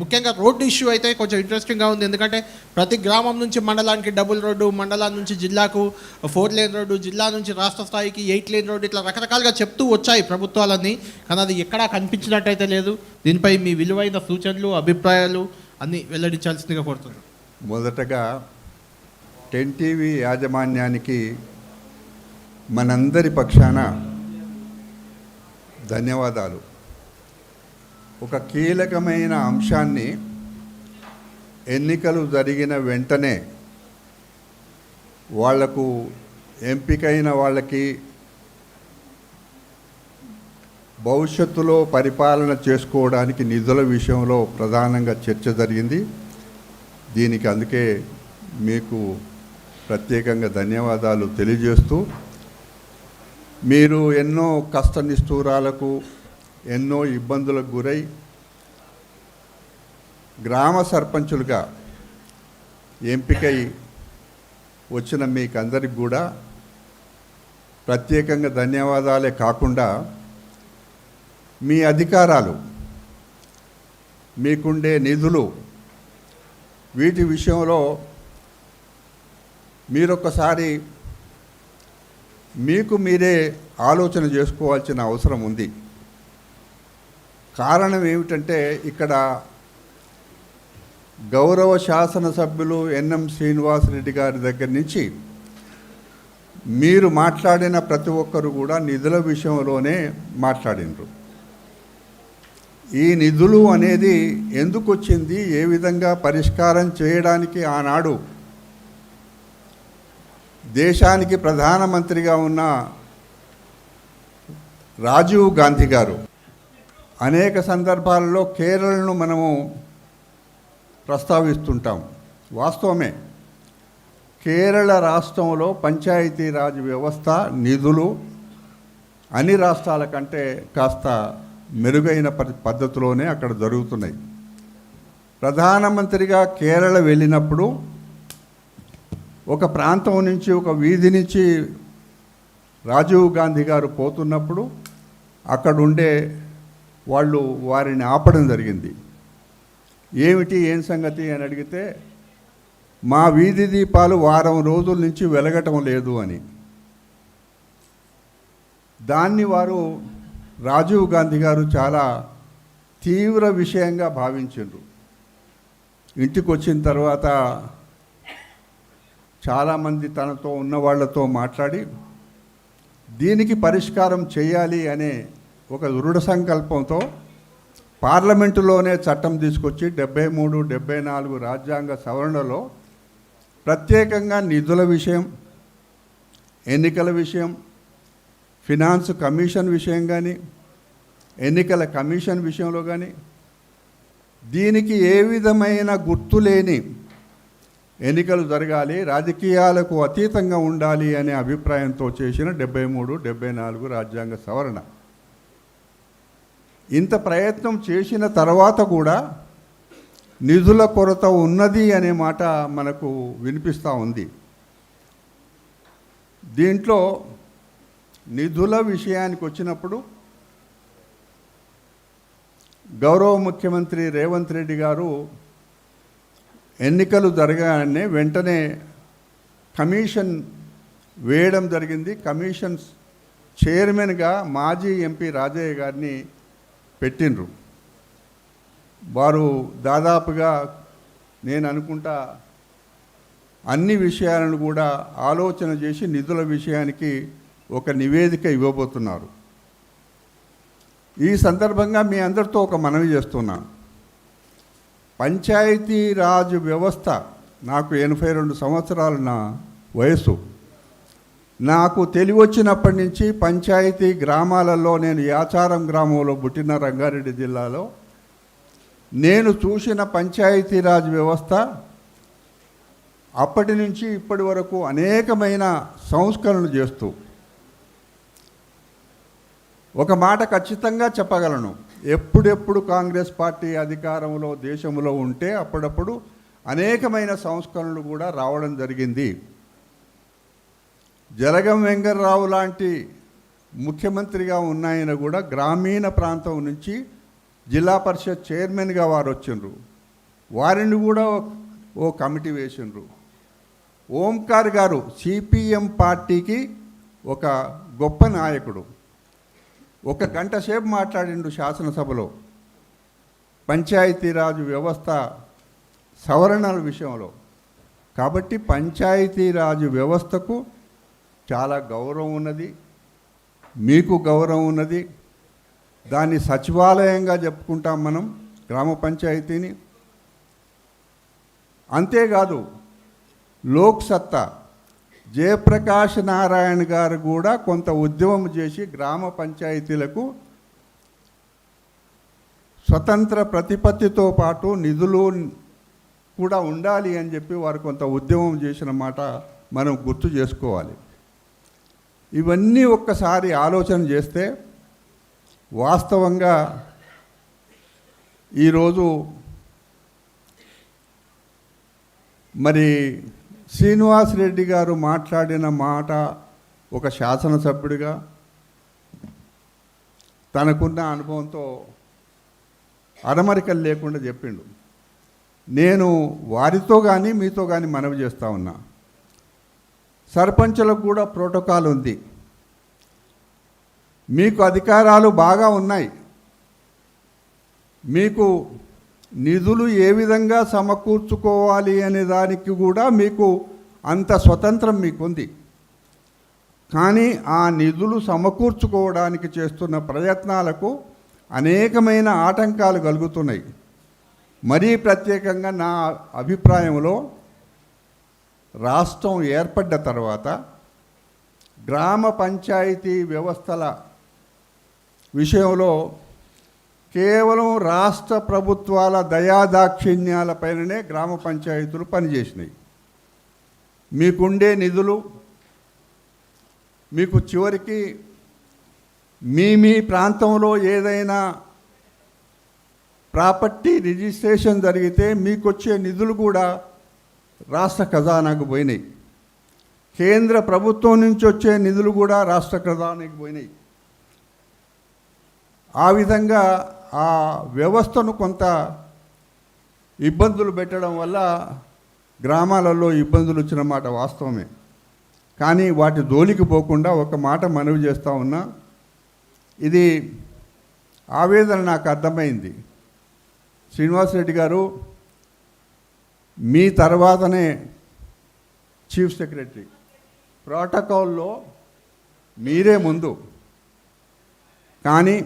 ముఖ్యంగా road issue అయితే కొంచెం ఇంట్రెస్టింగ్గా ఉంది. ఎందుకంటే ప్రతి గ్రామం నుంచి మండలానికి డబుల్ రోడ్డు, మండలం నుంచి జిల్లాకు 4 లేన్ రోడ్డు, జిల్లా నుంచి రాష్ట్ర స్థాయికి 8 లేన్ రోడ్డు, ఇట్లా రకరకాలుగా చెప్తూ వచ్చాయి ప్రభుత్వాలన్నీ. కానీ అది ఎక్కడా కనిపించినట్టయితే లేదు. దీనిపై మీ విలువైన సూచనలు, అభిప్రాయాలు అన్నీ వెల్లడించాల్సిందిగా కోరుతున్నాను. మొదటగా 10 టీవీ యాజమాన్యానికి మనందరి పక్షాన ధన్యవాదాలు. ఒక కీలకమైన అంశాన్ని ఎన్నికలు జరిగిన వెంటనే వాళ్లకు ఎంపికైన వాళ్ళకి భవిష్యత్తులో పరిపాలన చేసుకోవడానికి నిధుల విషయంలో ప్రధానంగా చర్చ జరిగింది. దీనికి అందుకే మీకు ప్రత్యేకంగా ధన్యవాదాలు తెలియజేస్తూ, మీరు ఎన్నో కష్ట నిష్ఠూరాలకు, ఎన్నో ఇబ్బందులకు గురై గ్రామ సర్పంచులుగా ఎంపికై వచ్చిన మీకందరికి కూడా ప్రత్యేకంగా ధన్యవాదాలే కాకుండా, మీ అధికారాలు, మీకుండే నిధులు, వీటి విషయంలో మీరొకసారి మీకు మీరే ఆలోచన చేసుకోవాల్సిన అవసరం ఉంది. కారణం ఏమిటంటే, ఇక్కడ గౌరవ శాసనసభ్యులు ఎన్ఎం శ్రీనివాసరెడ్డి గారి దగ్గర నుంచి మీరు మాట్లాడిన ప్రతి ఒక్కరు కూడా నిధుల విషయంలోనే మాట్లాడినరు. ఈ నిధులు అనేది ఎందుకు వచ్చింది, ఏ విధంగా పరిష్కారం చేయడానికి ఆనాడు దేశానికి ప్రధానమంత్రిగా ఉన్న రాజీవ్ గాంధీ గారు అనేక సందర్భాల్లో కేరళను మనము ప్రస్తావిస్తుంటాం. వాస్తవమే, కేరళ రాష్ట్రంలో పంచాయతీరాజ్ వ్యవస్థ నిధులు అన్ని రాష్ట్రాల కంటే కాస్త మెరుగైన పద్ధతిలోనే అక్కడ జరుగుతున్నాయి. ప్రధానమంత్రిగా కేరళ వెళ్ళినప్పుడు ఒక ప్రాంతం నుంచి, ఒక వీధి నుంచి రాజీవ్ గాంధీ గారు పోతున్నప్పుడు అక్కడుండే వాళ్ళు వారిని ఆపడం జరిగింది. ఏం సంగతి అని అడిగితే, మా వీధి దీపాలు వారం రోజుల నుంచి వెలగటం లేదు అని. దాన్ని వారు రాజీవ్ గాంధీ గారు చాలా తీవ్ర విషయంగా భావించారు. ఇంటికి వచ్చిన తర్వాత చాలామంది తనతో ఉన్న వాళ్ళతో మాట్లాడి దీనికి పరిష్కారం చేయాలి అనే ఒక దృఢ సంకల్పంతో పార్లమెంటులోనే చట్టం తీసుకొచ్చి 73, 74 రాజ్యాంగ సవరణలో ప్రత్యేకంగా నిధుల విషయం, ఎన్నికల విషయం, ఫినాన్స్ కమిషన్ విషయం కానీ, ఎన్నికల కమిషన్ విషయంలో కానీ, దీనికి ఏ విధమైన గుర్తు లేని ఎన్నికలు జరగాలి, రాజకీయాలకు అతీతంగా ఉండాలి అనే అభిప్రాయంతో చేసిన 73, 74 రాజ్యాంగ సవరణ. ఇంత ప్రయత్నం చేసిన తర్వాత కూడా నిధుల కొరత ఉన్నది అనే మాట మనకు వినిపిస్తూ ఉంది. దీంట్లో నిధుల విషయానికి వచ్చినప్పుడు గౌరవ ముఖ్యమంత్రి రేవంత్ రెడ్డి గారు ఎన్నికలు జరగానే వెంటనే కమిషన్ వేయడం జరిగింది. కమిషన్ చైర్మన్గా మాజీ ఎంపీ రాజయ్య గారిని పెట్టిండ్రు. వారు దాదాపుగా నేను అనుకుంటా అన్ని విషయాలను కూడా ఆలోచన చేసి నిధుల విషయానికి ఒక నివేదిక ఇవ్వబోతున్నారు. ఈ సందర్భంగా మీ అందరితో ఒక మనవి చేస్తున్నా. పంచాయతీరాజ్ వ్యవస్థ, నాకు 82 సంవత్సరాల నా వయసు. నాకు తెలివొచ్చినప్పటి నుంచి పంచాయతీ గ్రామాలలో, నేను యాచారం గ్రామంలో పుట్టిన రంగారెడ్డి జిల్లాలో, నేను చూసిన పంచాయతీరాజ్ వ్యవస్థ అప్పటి నుంచి ఇప్పటి వరకు అనేకమైన సంస్కరణలు చేస్తూ ఒక మాట ఖచ్చితంగా చెప్పగలను, ఎప్పుడెప్పుడు కాంగ్రెస్ పార్టీ అధికారంలో దేశంలో ఉంటే అప్పుడప్పుడు అనేకమైన సంస్కరణలు కూడా రావడం జరిగింది. జలగం వెంకర్రావు లాంటి ముఖ్యమంత్రిగా ఉన్నాయన కూడా గ్రామీణ ప్రాంతం నుంచి జిల్లా పరిషత్ చైర్మన్గా వారు వచ్చిండ్రు. వారిని కూడా ఓ కమిటీ వేసిండ్రు. ఓంకార్ గారు సిపిఎం పార్టీకి ఒక గొప్ప నాయకుడు. 1 గంట సేపు మాట్లాడిండు శాసనసభలో పంచాయతీరాజ్ వ్యవస్థ సవరణల విషయంలో. కాబట్టి పంచాయతీరాజ్ వ్యవస్థకు చాలా గౌరవం ఉన్నది, మీకు గౌరవం ఉన్నది. దాన్ని సచివాలయంగా చెప్పుకుంటాం మనం, గ్రామ పంచాయతీని. అంతేకాదు లోక్ సత్తా జయప్రకాష్ నారాయణ గారు కూడా కొంత ఉద్యమం చేసి గ్రామ పంచాయతీలకు స్వతంత్ర ప్రతిపత్తితో పాటు నిధులు కూడా ఉండాలి అని చెప్పి వారు కొంత ఉద్యమం చేసిన మాట మనం గుర్తు చేసుకోవాలి. ఇవన్నీ ఒక్కసారి ఆలోచన చేస్తే వాస్తవంగా ఈరోజు మరి శ్రీనివాస్ రెడ్డి గారు మాట్లాడిన మాట ఒక శాసనసభ్యుడిగా తనకున్న అనుభవంతో అరమరికలు లేకుండా చెప్పిండు. నేను వారితో కానీ మీతో కానీ మనవి చేస్తూ ఉన్నా, సర్పంచులకు కూడా ప్రోటోకాల్ ఉంది. మీకు అధికారాలు బాగా ఉన్నాయి, మీకు నిధులు ఏ విధంగా సమకూర్చుకోవాలి అనే దానికి కూడా మీకు అంత స్వతంత్రం మీకుంది. కానీ ఆ నిధులు సమకూర్చుకోవడానికి చేస్తున్న ప్రయత్నాలకు అనేకమైన ఆటంకాలు కలుగుతున్నాయి. మరీ ప్రత్యేకంగా నా అభిప్రాయంలో రాష్ట్రం ఏర్పడ్డ తర్వాత గ్రామ పంచాయతీ వ్యవస్థల విషయంలో కేవలం రాష్ట్ర ప్రభుత్వాల దయాదాక్షిణ్యాలపైననే గ్రామ పంచాయతీలు పనిచేసినాయి. మీకుండే నిధులు మీకు చివరికి మీ ప్రాంతంలో ఏదైనా ప్రాపర్టీ రిజిస్ట్రేషన్ జరిగితే మీకు వచ్చే నిధులు కూడా రాష్ట్ర ఖజానాకు పోయినాయి. కేంద్ర ప్రభుత్వం నుంచి వచ్చే నిధులు కూడా రాష్ట్ర ఖజానాకు పోయినాయి. ఆ విధంగా ఆ వ్యవస్థను కొంత ఇబ్బందులు పెట్టడం వల్ల గ్రామాలలో ఇబ్బందులు వచ్చిన మాట వాస్తవమే. కానీ వాటి జోలికి పోకుండా ఒక మాట మనవి చేస్తూ ఉన్నా, ఇది ఆవేదన నాకు అర్థమైంది. శ్రీనివాసరెడ్డి గారు మీ తర్వాతనే చీఫ్ సెక్రటరీ, ప్రోటోకాల్లో మీరే ముందు. కానీ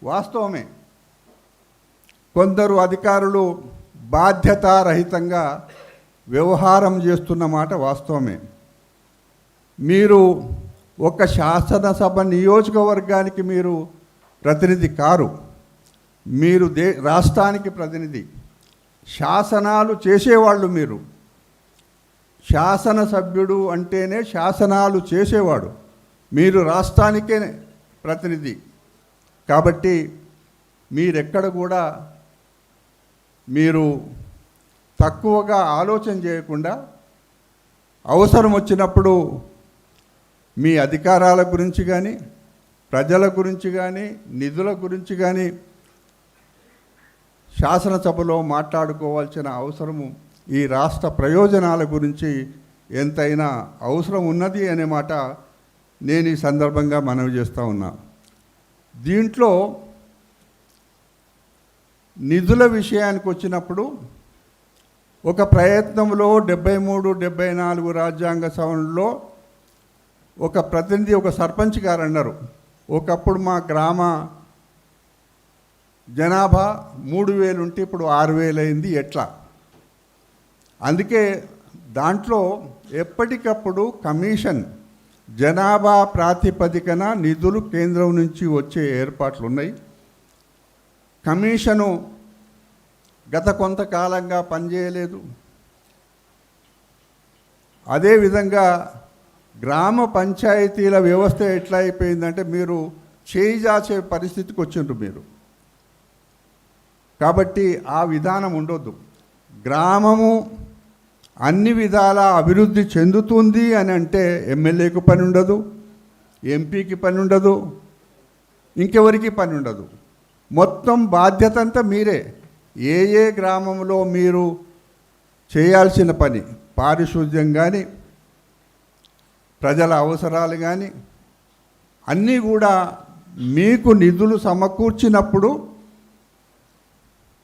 వాస్తవమే కొందరు అధికారులు బాధ్యతారహితంగా వ్యవహారం చేస్తున్న మాట వాస్తవమే. మీరు ఒక శాసనసభ నియోజకవర్గానికి మీరు ప్రతినిధి కారు, మీరు రాష్ట్రానికి ప్రతినిధి. శాసనాలు చేసేవాళ్ళు మీరు. శాసనసభ్యుడు అంటేనే శాసనాలు చేసేవాడు. మీరు రాష్ట్రానికే ప్రతినిధి. కాబట్టి మీరెక్కడ కూడా మీరు తక్కువగా ఆలోచన చేయకుండా అవసరం వచ్చినప్పుడు మీ అధికారాల గురించి కానీ, ప్రజల గురించి కానీ, నిధుల గురించి కానీ శాసనసభలో మాట్లాడుకోవాల్సిన అవసరము, ఈ రాష్ట్ర ప్రయోజనాల గురించి ఎంతైనా అవసరం ఉన్నది అనే మాట నేను ఈ సందర్భంగా మనవి చేస్తూ ఉన్నా. దీంట్లో నిధుల విషయానికి వచ్చినప్పుడు ఒక ప్రయత్నంలో 73, 74 రాజ్యాంగ సవరణలో ఒక ప్రతినిధి, ఒక సర్పంచ్ గారు అన్నారు, ఒకప్పుడు మా గ్రామ జనాభా 3000 ఉంటే ఇప్పుడు 6000 అయింది, ఎట్లా? అందుకే దాంట్లో ఎప్పటికప్పుడు కమిషన్ జనాభా ప్రాతిపదికన నిధులు కేంద్రం నుంచి వచ్చే ఏర్పాట్లు ఉన్నాయి. కమిషను గత కొంతకాలంగా పనిచేయలేదు. అదేవిధంగా గ్రామ పంచాయతీల వ్యవస్థ ఎట్లా అయిపోయిందంటే మీరు చేయి జాచే పరిస్థితికి వచ్చిండ్రు మీరు. కాబట్టి ఆ విధానం ఉండొద్దు. గ్రామము అన్ని విధాల అభివృద్ధి చెందుతుంది అని అంటే ఎమ్మెల్యేకు పని ఉండదు, ఎంపీకి పని ఉండదు, ఇంకెవరికి పని ఉండదు. మొత్తం బాధ్యత అంతా మీరే. ఏ ఏ గ్రామంలో మీరు చేయాల్సిన పని, పారిశుద్ధ్యం కానీ, ప్రజల అవసరాలు కానీ అన్నీ కూడా మీకు నిధులు సమకూర్చినప్పుడు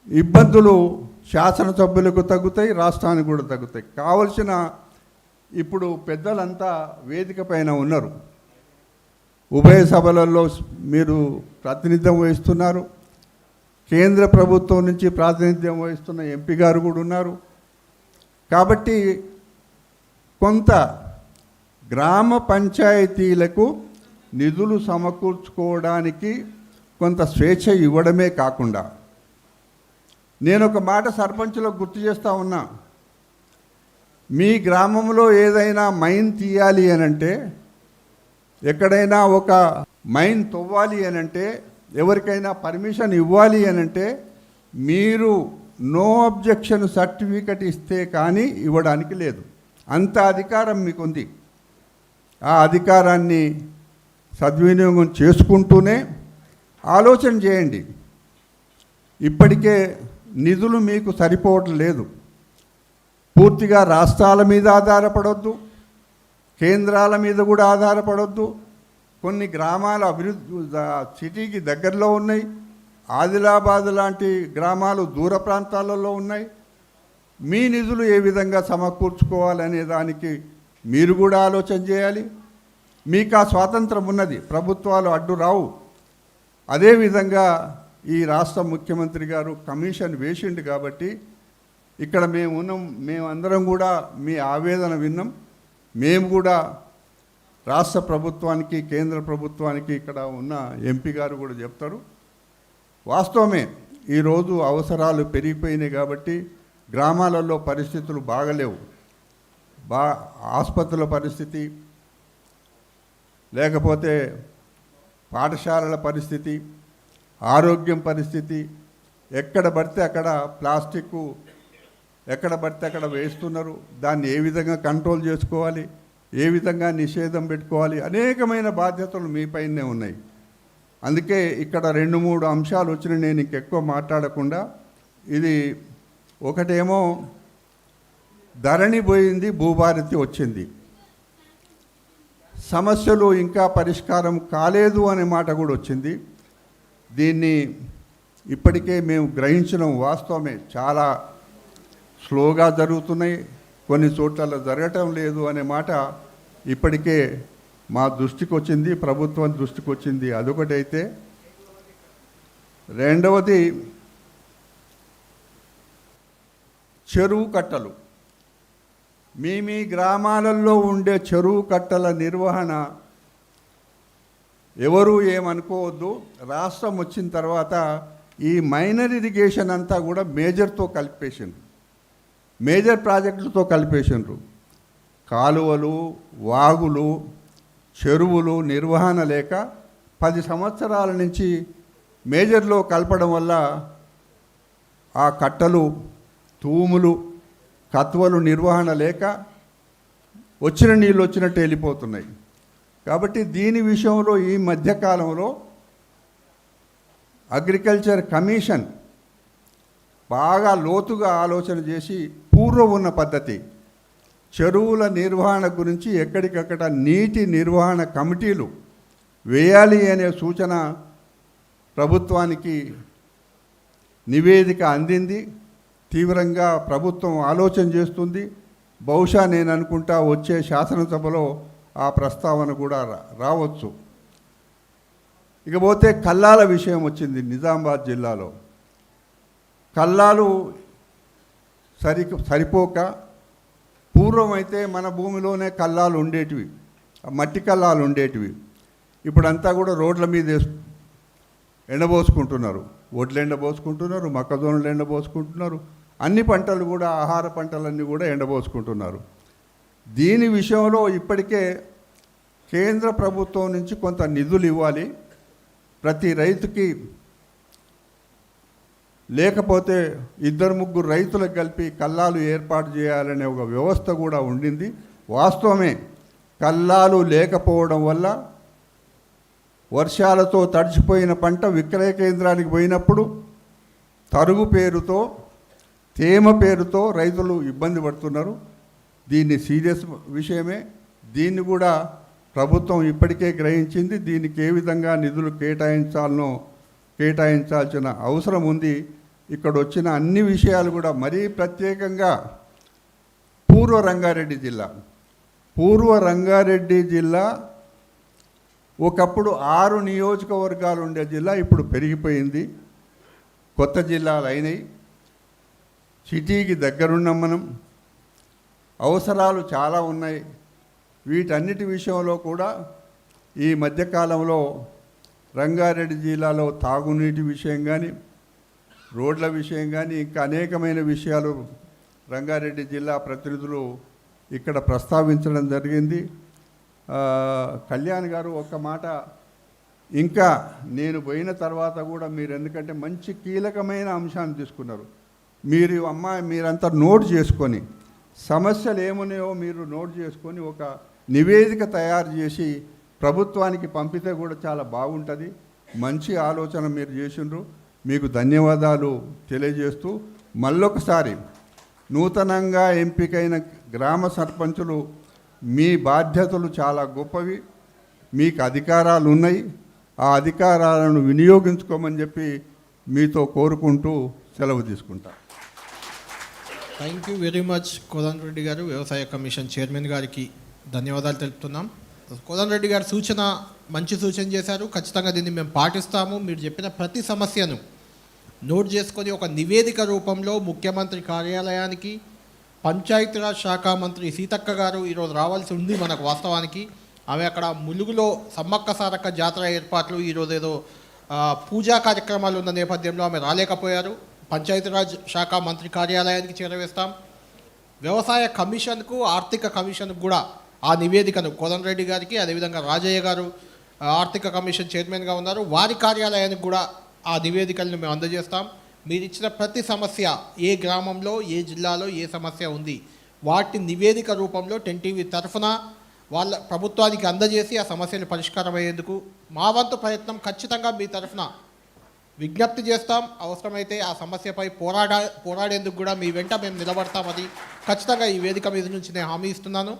ఇబ్బందులు శాసనసభ్యులకు తగ్గుతాయి, రాష్ట్రానికి కూడా తగ్గుతాయి. కావలసిన ఇప్పుడు పెద్దలంతా వేదిక పైన ఉన్నారు, ఉభయ సభలలో మీరు ప్రాతినిధ్యం వహిస్తున్నారు, కేంద్ర ప్రభుత్వం నుంచి ప్రాతినిధ్యం వహిస్తున్న ఎంపీ గారు కూడా ఉన్నారు. కాబట్టి కొంత గ్రామ పంచాయతీలకు నిధులు సమకూర్చుకోవడానికి కొంత స్వేచ్ఛ ఇవ్వడమే కాకుండా, నేను ఒక మాట సర్పంచులకు గుర్తు చేస్తూ ఉన్నా. మీ గ్రామంలో ఏదైనా మైన్ తీయాలి అనంటే, ఎక్కడైనా ఒక మైన్ తవ్వాలి అనంటే, ఎవరికైనా పర్మిషన్ ఇవ్వాలి అనంటే మీరు నో అబ్జెక్షన్ సర్టిఫికెట్ ఇస్తే కానీ ఇవ్వడానికి లేదు. అంత అధికారం మీకుంది. ఆ అధికారాన్ని సద్వినియోగం చేసుకుంటూనే ఆలోచన చేయండి. ఇప్పటికే నిధులు మీకు సరిపోవటం లేదు. పూర్తిగా రాష్ట్రాల మీద ఆధారపడొద్దు, కేంద్రాల మీద కూడా ఆధారపడొద్దు. కొన్ని గ్రామాలు అభివృద్ధి సిటీకి దగ్గరలో ఉన్నాయి, ఆదిలాబాద్ లాంటి గ్రామాలు దూర ప్రాంతాలలో ఉన్నాయి. మీ నిధులు ఏ విధంగా సమకూర్చుకోవాలనే దానికి మీరు కూడా ఆలోచన చేయాలి. మీకు ఆ స్వాతంత్రం ఉన్నది, ప్రభుత్వాలు అడ్డు రావు. అదేవిధంగా ఈ రాష్ట్ర ముఖ్యమంత్రి గారు కమిషన్ వేసిండు కాబట్టి ఇక్కడ మేము ఉన్నాం, మేమందరం కూడా మీ ఆవేదన విన్నాం. మేము కూడా రాష్ట్ర ప్రభుత్వానికి, కేంద్ర ప్రభుత్వానికి, ఇక్కడ ఉన్న ఎంపీ గారు కూడా చెప్తారు. వాస్తవమే, ఈరోజు అవసరాలు పెరిగిపోయినాయి కాబట్టి గ్రామాలలో పరిస్థితులు బాగలేవు. ఆసుపత్రుల పరిస్థితి, లేకపోతే పాఠశాలల పరిస్థితి, ఆరోగ్యం పరిస్థితి, ఎక్కడ పడితే అక్కడ ప్లాస్టిక్ ఎక్కడ పడితే అక్కడ వేస్తున్నారు. దాన్ని ఏ విధంగా కంట్రోల్ చేసుకోవాలి, ఏ విధంగా నిషేధం పెట్టుకోవాలి, అనేకమైన బాధ్యతలు మీపైనే ఉన్నాయి. అందుకే ఇక్కడ 2-3 అంశాలు వచ్చినాయి. నేను ఇంకెక్కువ మాట్లాడకుండా, ఇది ఒకటేమో ధరణి పోయింది, భూభారతి వచ్చింది. సమస్యలు ఇంకా పరిష్కారం కాలేదు అనే మాట కూడా వచ్చింది. దీన్ని ఇప్పటికే మేము గ్రహించడం వాస్తవమే. చాలా స్లోగా జరుగుతున్నాయి, కొన్ని చోట్ల జరగటం లేదు అనే మాట ఇప్పటికే మా దృష్టికి వచ్చింది, ప్రభుత్వం దృష్టికి వచ్చింది. అదొకటైతే, రెండవది చెరువు కట్టలు. మీ గ్రామాలలో ఉండే చెరువు కట్టల నిర్వహణ ఎవరు ఏమనుకోవద్దు. రాష్ట్రం వచ్చిన తర్వాత ఈ మైనర్ ఇరిగేషన్ అంతా కూడా మేజర్తో కలిపేసిండ్రు, మేజర్ ప్రాజెక్టులతో కలిపేసిండ్రు. కాలువలు, వాగులు, చెరువులు నిర్వహణ లేక 10 సంవత్సరాల నుంచి మేజర్లో కలపడం వల్ల ఆ కట్టలు, తూములు, కత్వలు నిర్వహణ లేక వచ్చిన నీళ్ళు వచ్చినట్టు వెళ్ళిపోతున్నాయి. కాబట్టి దీని విషయంలో ఈ మధ్యకాలంలో అగ్రికల్చర్ కమిషన్ బాగా లోతుగా ఆలోచన చేసి పూర్వం ఉన్న పద్ధతి చెరువుల నిర్వహణ గురించి ఎక్కడికక్కడ నీటి నిర్వహణ కమిటీలు వేయాలి అనే సూచన ప్రభుత్వానికి నివేదిక అందింది. తీవ్రంగా ప్రభుత్వం ఆలోచన చేస్తుంది. బహుశా నేను అనుకుంటా వచ్చే శాసనసభలో ఆ ప్రస్తావన కూడా రావచ్చు. ఇకపోతే కల్లాల విషయం వచ్చింది. నిజామాబాద్ జిల్లాలో కల్లాలు సరిపోక, పూర్వం అయితే మన భూమిలోనే కల్లాలు ఉండేటివి, మట్టి కల్లాలు ఉండేటివి. ఇప్పుడంతా కూడా రోడ్ల మీద ఎండబోసుకుంటున్నారు. వడ్లు ఎండబోసుకుంటున్నారు, మొక్కజొన్నలు ఎండబోసుకుంటున్నారు, అన్ని పంటలు కూడా, ఆహార పంటలన్నీ కూడా ఎండబోసుకుంటున్నారు. దీని విషయంలో ఇప్పటికే కేంద్ర ప్రభుత్వం నుంచి కొంత నిధులు ఇవ్వాలి. ప్రతి రైతుకి, లేకపోతే 2-3 రైతులకు కలిపి కల్లాలు ఏర్పాటు చేయాలనే ఒక వ్యవస్థ కూడా ఉండింది. వాస్తవమే, కల్లాలు లేకపోవడం వల్ల వర్షాలతో తడిచిపోయిన పంట విక్రయ కేంద్రానికి పోయినప్పుడు తరుగు పేరుతో తేమ పేరుతో రైతులు ఇబ్బంది పడుతున్నారు. దీన్ని సీరియస్ విషయమే. దీన్ని కూడా ప్రభుత్వం ఇప్పటికే గ్రహించింది. దీనికి ఏ విధంగా నిధులు కేటాయించాల్సిన అవసరం ఉంది. ఇక్కడ వచ్చిన అన్ని విషయాలు కూడా మరీ ప్రత్యేకంగా పూర్వ రంగారెడ్డి జిల్లా ఒకప్పుడు 6 నియోజకవర్గాలు ఉండే జిల్లా ఇప్పుడు పెరిగిపోయింది. కొత్త జిల్లాలు అయినాయి. సిటీకి దగ్గరున్నాం మనం. అవసరాలు చాలా ఉన్నాయి. వీటన్నిటి విషయంలో కూడా ఈ మధ్యకాలంలో రంగారెడ్డి జిల్లాలో తాగునీటి విషయం కానీ, రోడ్ల విషయం కానీ, ఇంకా అనేకమైన విషయాలు రంగారెడ్డి జిల్లా ప్రతినిధులు ఇక్కడ ప్రస్తావించడం జరిగింది. కళ్యాణ్ గారు ఒక్క మాట, ఇంకా నేను పోయిన తర్వాత కూడా మీరు, ఎందుకంటే మంచి కీలకమైన అంశాన్ని తీసుకున్నారు. మీరంతా నోట్ చేసుకొని సమస్యలు ఏమున్నాయో మీరు నోట్ చేసుకొని ఒక నివేదిక తయారు చేసి ప్రభుత్వానికి పంపితే కూడా చాలా బాగుంటుంది. మంచి ఆలోచన మీరు చేసిండ్రు. మీకు ధన్యవాదాలు తెలియజేస్తూ మళ్ళొకసారి నూతనంగా ఎంపికైన గ్రామ సర్పంచులు మీ బాధ్యతలు చాలా గొప్పవి. మీకు అధికారాలు ఉన్నాయి. ఆ అధికారాలను వినియోగించుకోమని చెప్పి మీతో కోరుకుంటూ సెలవు తీసుకుంటా. థ్యాంక్ యూ వెరీ మచ్ కోదండ రెడ్డి గారు. వ్యవసాయ కమిషన్ చైర్మన్ గారికి ధన్యవాదాలు తెలుపుతున్నాం. కోదండ రెడ్డి గారు మంచి సూచన చేశారు. ఖచ్చితంగా దీన్ని మేము పాటిస్తాము. మీరు చెప్పిన ప్రతి సమస్యను నోట్ చేసుకొని ఒక నివేదిక రూపంలో ముఖ్యమంత్రి కార్యాలయానికి, పంచాయతీరాజ్ శాఖ మంత్రి సీతక్క గారు ఈరోజు రావాల్సి ఉంది మనకు వాస్తవానికి. ఆమె అక్కడ ములుగులో సమ్మక్క సారక్క జాతర ఏర్పాట్లు, ఈరోజు ఏదో పూజా కార్యక్రమాలు ఉన్న నేపథ్యంలో ఆమె రాలేకపోయారు. పంచాయతీరాజ్ శాఖ మంత్రి కార్యాలయానికి చేరవేస్తాం. వ్యవసాయ కమిషన్కు, ఆర్థిక కమిషన్కు కూడా ఆ నివేదికను కోదండరెడ్డి గారికి, అదేవిధంగా రాజయ్య గారు ఆర్థిక కమిషన్ చైర్మన్గా ఉన్నారు, వారి కార్యాలయానికి కూడా ఆ నివేదికలను మేము అందజేస్తాం. మీరు ఇచ్చిన ప్రతి సమస్య, ఏ గ్రామంలో, ఏ జిల్లాలో ఏ సమస్య ఉంది, వాటి నివేదిక రూపంలో 10TV తరఫున వాళ్ళ ప్రభుత్వానికి అందజేసి ఆ సమస్యలు పరిష్కారం అయ్యేందుకు మా వంతు ప్రయత్నం ఖచ్చితంగా మీ తరఫున విజ్ఞప్తి చేస్తాం. అవసరమైతే ఆ సమస్యపై పోరాడేందుకు కూడా మీ వెంట మేము నిలబడతామని ఖచ్చితంగా ఈ వేదిక మీద నుంచి నేను హామీ ఇస్తున్నాను.